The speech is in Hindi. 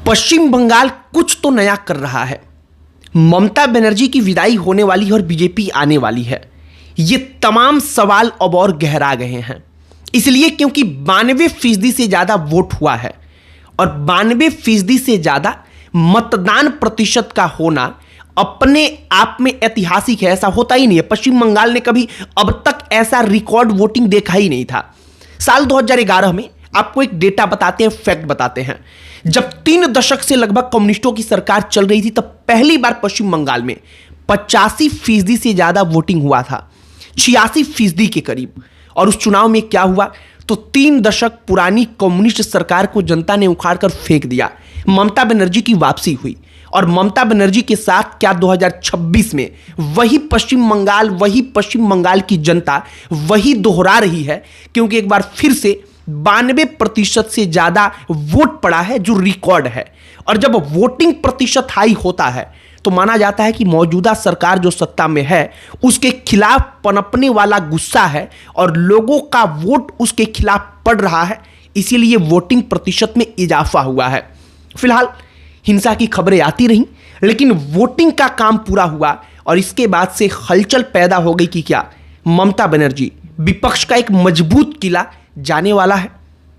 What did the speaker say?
पश्चिम बंगाल कुछ तो नया कर रहा है। ममता बनर्जी की विदाई होने वाली है और बीजेपी आने वाली है। ये तमाम सवाल अब और गहरा गए हैं, इसलिए क्योंकि 92% से ज्यादा वोट हुआ है और 92% से ज्यादा मतदान प्रतिशत का होना अपने आप में ऐतिहासिक है। ऐसा होता ही नहीं है। पश्चिम बंगाल ने कभी अब तक ऐसा रिकॉर्ड वोटिंग देखा ही नहीं था। साल 2011 में आपको एक डेटा बताते हैं, फैक्ट बताते हैं। जब 3 दशक से लगभग कम्युनिस्टों की सरकार चल रही थी, तब पहली बार पश्चिम बंगाल में 85% से ज्यादा वोटिंग हुआ था, 86% के करीब। और उस चुनाव में क्या हुआ तो 3 दशक पुरानी कम्युनिस्ट सरकार को जनता ने उखाड़कर फेंक दिया। ममता बनर्जी की वापसी हुई और ममता बनर्जी के साथ क्या 2026 में वही पश्चिम बंगाल की जनता वही दोहरा रही है, क्योंकि एक बार फिर से 92% से ज्यादा वोट पड़ा है, जो रिकॉर्ड है। और जब वोटिंग प्रतिशत हाई होता है तो माना जाता है कि मौजूदा सरकार जो सत्ता में है उसके खिलाफ पनपने वाला गुस्सा है और लोगों का वोट उसके खिलाफ पड़ रहा है, इसीलिए वोटिंग प्रतिशत में इजाफा हुआ है। फिलहाल हिंसा की खबरें आती रहीं, लेकिन वोटिंग का काम पूरा हुआ और इसके बाद से हलचल पैदा हो गई कि क्या ममता बनर्जी विपक्ष का एक मजबूत किला जाने वाला है।